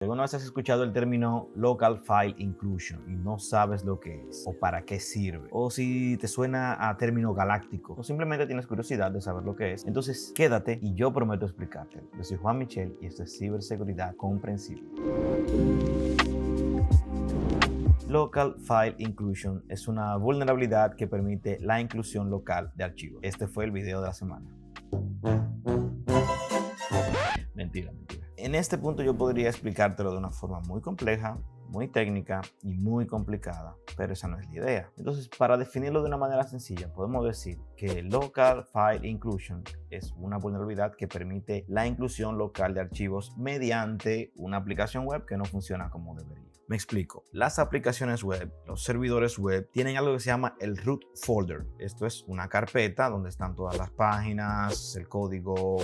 ¿Alguna vez has escuchado el término Local File Inclusion y no sabes lo que es o para qué sirve? O si te suena a término galáctico o simplemente tienes curiosidad de saber lo que es, entonces quédate y yo prometo explicarte. Yo soy Juan Michel y esto es Ciberseguridad Comprensible. Local File Inclusion es una vulnerabilidad que permite la inclusión local de archivos. Este fue el video de la semana. Mentira. En este punto yo podría explicártelo de una forma muy compleja, muy técnica y muy complicada, pero esa no es la idea. Entonces, para definirlo de una manera sencilla, podemos decir que Local File Inclusion es una vulnerabilidad que permite la inclusión local de archivos mediante una aplicación web que no funciona como debería. Me explico. Las aplicaciones web, los servidores web, tienen algo que se llama el root folder. Esto es una carpeta donde están todas las páginas, el código,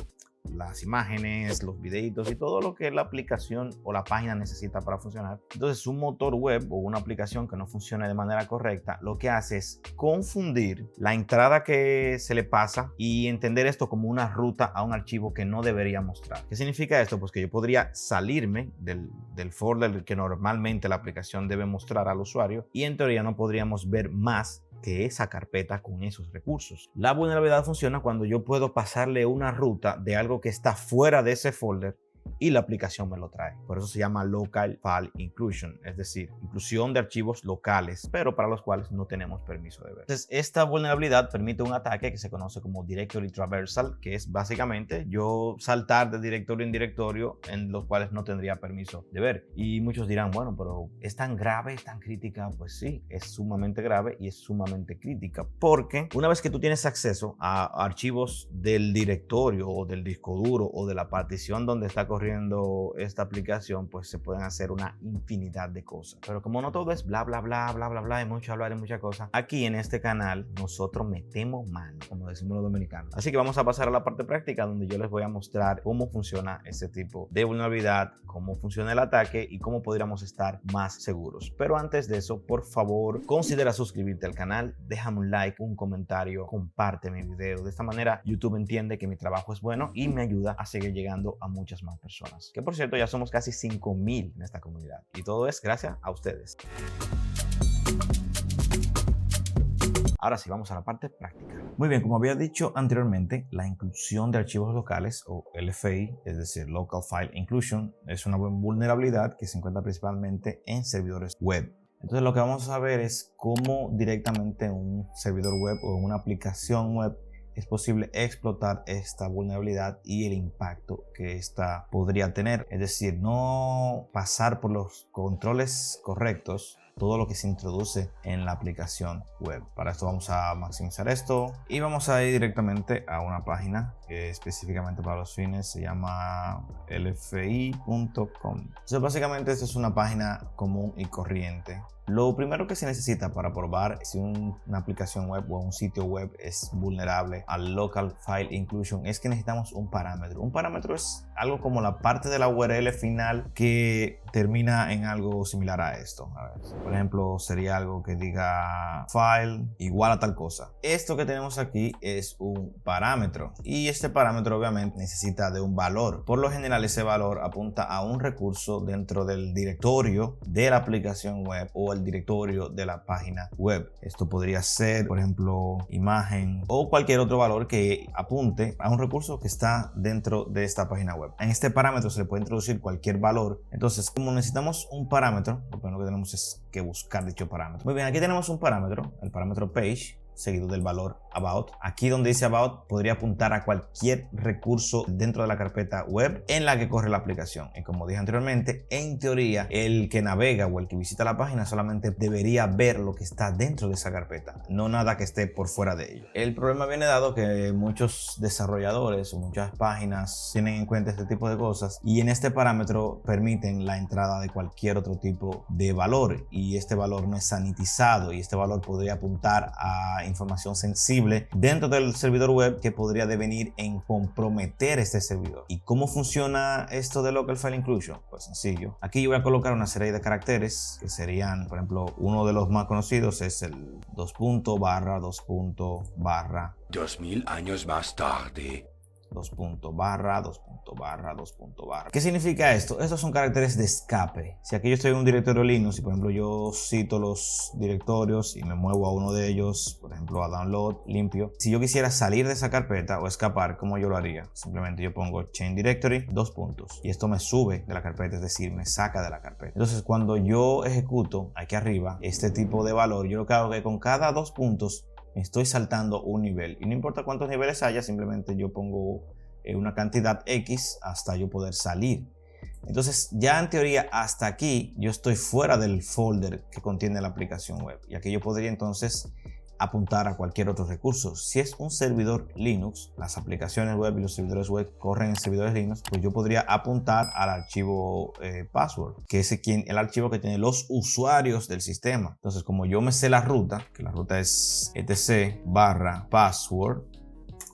las imágenes, los videitos y todo lo que la aplicación o la página necesita para funcionar. Entonces, un motor web o una aplicación que no funcione de manera correcta, lo que hace es confundir la entrada que se le pasa y entender esto como una ruta a un archivo que no debería mostrar. ¿Qué significa esto? Pues que yo podría salirme del folder que normalmente la aplicación debe mostrar al usuario y en teoría no podríamos ver más que esa carpeta con esos recursos. La vulnerabilidad funciona cuando yo puedo pasarle una ruta de algo que está fuera de ese folder y la aplicación me lo trae. Por eso se llama Local File Inclusion, es decir, inclusión de archivos locales, pero para los cuales no tenemos permiso de ver. Entonces, esta vulnerabilidad permite un ataque que se conoce como Directory Traversal, que es básicamente yo saltar de directorio en directorio en los cuales no tendría permiso de ver. Y muchos dirán, bueno, pero ¿es tan grave, es tan crítica? Pues sí, es sumamente grave y es sumamente crítica, porque una vez que tú tienes acceso a archivos del directorio o del disco duro o de la partición donde está corriendo esta aplicación, pues se pueden hacer una infinidad de cosas. Pero como no todo es bla, bla, bla, bla, bla, bla, y mucho hablar y muchas cosas, aquí en este canal nosotros metemos mano, como decimos los dominicanos. Así que vamos a pasar a la parte práctica donde yo les voy a mostrar cómo funciona este tipo de vulnerabilidad, cómo funciona el ataque y cómo podríamos estar más seguros. Pero antes de eso, por favor, considera suscribirte al canal, déjame un like, un comentario, comparte mi video. De esta manera, YouTube entiende que mi trabajo es bueno y me ayuda a seguir llegando a muchas más personas. Que por cierto, ya somos casi 5,000 en esta comunidad. Y todo es gracias a ustedes. Ahora sí, vamos a la parte práctica. Muy bien, como había dicho anteriormente, la inclusión de archivos locales o LFI, es decir, Local File Inclusion, es una vulnerabilidad que se encuentra principalmente en servidores web. Entonces lo que vamos a ver es cómo directamente en un servidor web o en una aplicación web es posible explotar esta vulnerabilidad y el impacto que esta podría tener. Es decir, no pasar por los controles correctos todo lo que se introduce en la aplicación web. Para esto vamos a maximizar esto y vamos a ir directamente a una página que específicamente para los fines se llama lfi.com. Entonces básicamente esta es una página común y corriente. Lo primero que se necesita para probar si una aplicación web o un sitio web es vulnerable al Local File Inclusion es que necesitamos un parámetro. Un parámetro es algo como la parte de la URL final que termina en algo similar a esto. A ver, por ejemplo, sería algo que diga file igual a tal cosa. Esto que tenemos aquí es un parámetro y este parámetro obviamente necesita de un valor. Por lo general ese valor apunta a un recurso dentro del directorio de la aplicación web o el directorio de la página web. Esto podría ser, por ejemplo, imagen o cualquier otro valor que apunte a un recurso que está dentro de esta página web. En este parámetro se le puede introducir cualquier valor. Entonces, como necesitamos un parámetro, lo primero que tenemos es que buscar dicho parámetro. Muy bien, aquí tenemos un parámetro, el parámetro page, seguido del valor about. Aquí donde dice about podría apuntar a cualquier recurso dentro de la carpeta web en la que corre la aplicación. Y como dije anteriormente, en teoría el que navega o el que visita la página solamente debería ver lo que está dentro de esa carpeta, no nada que esté por fuera de ello. El problema viene dado que muchos desarrolladores o muchas páginas tienen en cuenta este tipo de cosas y en este parámetro permiten la entrada de cualquier otro tipo de valor y este valor no es sanitizado y este valor podría apuntar a información sensible dentro del servidor web que podría devenir en comprometer este servidor. ¿Y cómo funciona esto de Local File Inclusion? Pues sencillo. Aquí yo voy a colocar una serie de caracteres que serían, por ejemplo, uno de los más conocidos es el 2 punto barra 2 punto barra 2000 años más tarde. 2.barra, 2.barra, 2.barra. ¿Qué significa esto? Estos son caracteres de escape. Si aquí yo estoy en un directorio Linux y por ejemplo yo cito los directorios y me muevo a uno de ellos, por ejemplo a download, limpio. Si yo quisiera salir de esa carpeta o escapar, ¿cómo yo lo haría? Simplemente yo pongo change directory, 2 puntos. Y esto me sube de la carpeta, es decir, me saca de la carpeta. Entonces cuando yo ejecuto aquí arriba este tipo de valor, yo lo que hago es que con cada 2 puntos me estoy saltando un nivel. Y no importa cuántos niveles haya, simplemente yo pongo una cantidad X hasta yo poder salir. Entonces ya en teoría hasta aquí yo estoy fuera del folder que contiene la aplicación web. Y aquí yo podría entonces apuntar a cualquier otro recurso. Si es un servidor Linux, las aplicaciones web y los servidores web corren en servidores Linux, pues yo podría apuntar al archivo password, que es el archivo que tiene los usuarios del sistema. Entonces, como yo me sé la ruta, que la ruta es etc/password,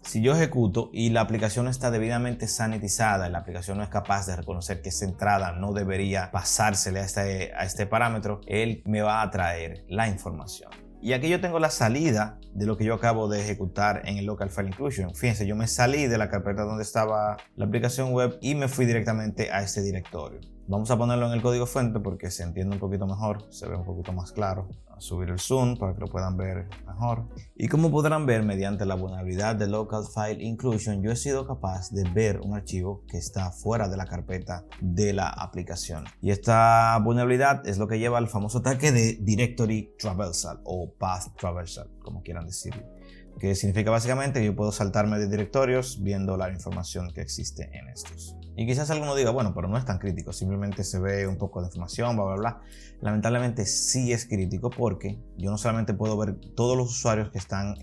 si yo ejecuto y la aplicación está debidamente sanitizada y la aplicación no es capaz de reconocer que esa entrada no debería pasársele a este parámetro, él me va a traer la información. Y aquí yo tengo la salida de lo que yo acabo de ejecutar en el local file inclusion. Fíjense, yo me salí de la carpeta donde estaba la aplicación web y me fui directamente a este directorio. Vamos a ponerlo en el código fuente porque se entiende un poquito mejor, se ve un poquito más claro. A subir el zoom para que lo puedan ver mejor. Y como podrán ver, mediante la vulnerabilidad de local file inclusion, yo he sido capaz de ver un archivo que está fuera de la carpeta de la aplicación. Y esta vulnerabilidad es lo que lleva al famoso ataque de directory traversal o path traversal, como quieran decirlo. Que significa básicamente que yo puedo saltarme de directorios viendo la información que existe en estos. Y quizás alguno diga, bueno, pero no es tan crítico, simplemente se ve un poco de información, bla, bla, bla. Lamentablemente sí es crítico porque yo no solamente puedo ver todos los usuarios que están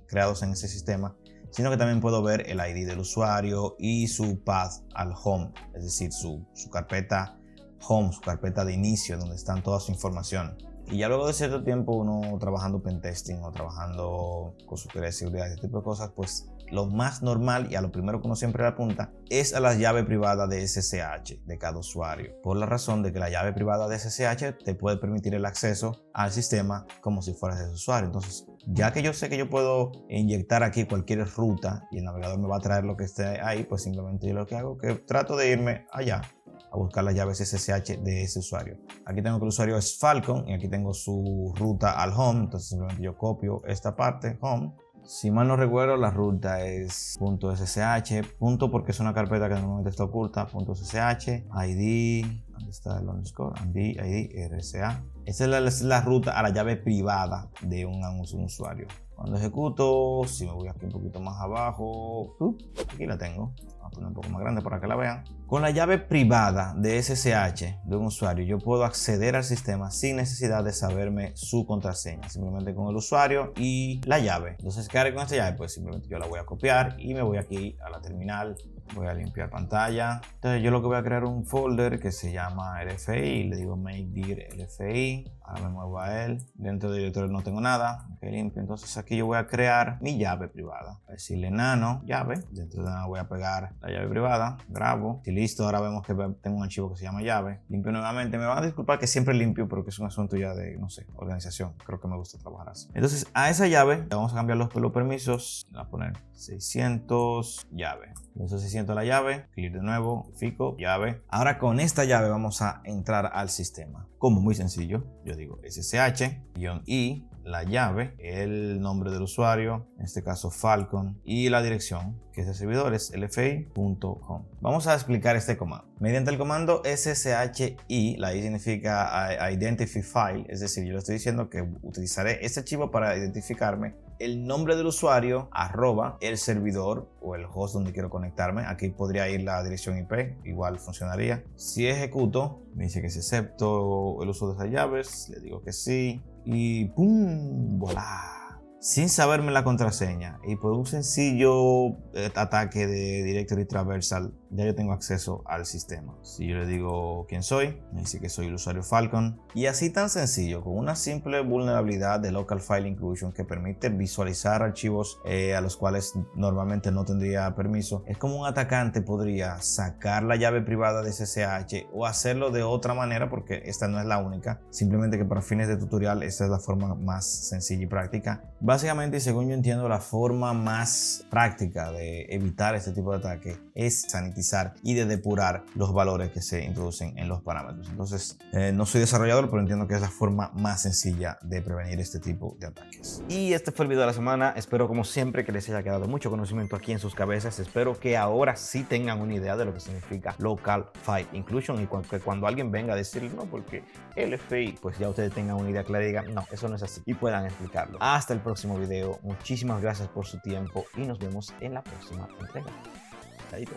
creados en ese sistema, sino que también puedo ver el ID del usuario y su path al home, es decir, su carpeta home, su carpeta de inicio, donde están toda su información. Y ya luego de cierto tiempo uno trabajando pentesting o trabajando consultoría de seguridad, este tipo de cosas, pues lo más normal y a lo primero que uno siempre le apunta es a la llave privada de SSH de cada usuario. Por la razón de que la llave privada de SSH te puede permitir el acceso al sistema como si fueras ese usuario. Entonces, ya que yo sé que yo puedo inyectar aquí cualquier ruta y el navegador me va a traer lo que esté ahí, pues simplemente yo lo que hago es que trato de irme allá a buscar las llaves SSH de ese usuario. Aquí tengo que el usuario es Falcon y aquí tengo su ruta al home, entonces simplemente yo copio esta parte, home. Si mal no recuerdo, la ruta es .ssh, porque es una carpeta que normalmente está oculta, .ssh, ID, ¿dónde está el underscore? ID, RSA. Esa es la ruta a la llave privada de un usuario. Cuando ejecuto, si me voy aquí un poquito más abajo, aquí la tengo. Voy a poner un poco más grande para que la vean. Con la llave privada de SSH de un usuario, yo puedo acceder al sistema sin necesidad de saberme su contraseña. Simplemente con el usuario y la llave. Entonces, ¿qué haré con esta llave? Pues simplemente yo la voy a copiar y me voy aquí a la terminal. Voy a limpiar pantalla. Entonces yo lo que voy a crear un folder que se llama LFI. Le digo make dir LFI. Ahora me muevo a él. Dentro del directorio no tengo nada. Ok, limpio. Entonces aquí yo voy a crear mi llave privada. Voy a decirle nano llave. Dentro de nano voy a pegar la llave privada. Grabo. Y listo. Ahora vemos que tengo un archivo que se llama llave. Limpio nuevamente. Me van a disculpar que siempre limpio porque es un asunto ya de, no sé, organización. Creo que me gusta trabajar así. Entonces a esa llave le vamos a cambiar los permisos. Le voy a poner 600 llave. Esos 600 la llave, clic de nuevo, fico, llave. Ahora con esta llave vamos a entrar al sistema. Como muy sencillo, yo digo SSH-I, la llave, el nombre del usuario, en este caso Falcon, y la dirección, que es de servidores, lfi.home. Vamos a explicar este comando. Mediante el comando SSHI, la I significa Identify File, es decir, yo le estoy diciendo que utilizaré este archivo para identificarme el nombre del usuario, arroba, el servidor o el host donde quiero conectarme. Aquí podría ir la dirección IP, igual funcionaría. Si ejecuto, me dice que si acepto el uso de esas llaves, le digo que sí y ¡pum! ¡Voilá! Sin saberme la contraseña y por un sencillo ataque de directory traversal, ya yo tengo acceso al sistema. Si yo le digo quién soy, me dice que soy el usuario Falcon. Y así tan sencillo, con una simple vulnerabilidad de Local File Inclusion que permite visualizar archivos a los cuales normalmente no tendría permiso, es como un atacante podría sacar la llave privada de SSH o hacerlo de otra manera, porque esta no es la única, simplemente que para fines de tutorial esta es la forma más sencilla y práctica. Básicamente, según yo entiendo, la forma más práctica de evitar este tipo de ataque es sanitizar y de depurar los valores que se introducen en los parámetros. Entonces, no soy desarrollador, pero entiendo que es la forma más sencilla de prevenir este tipo de ataques. Y este fue el video de la semana. Espero, como siempre, que les haya quedado mucho conocimiento aquí en sus cabezas. Espero que ahora sí tengan una idea de lo que significa Local File Inclusion y que cuando alguien venga a decir no, porque LFI, pues ya ustedes tengan una idea clara y digan no, eso no es así, y puedan explicarlo. Hasta el próximo video. Muchísimas gracias por su tiempo y nos vemos en la próxima entrega. Chaito.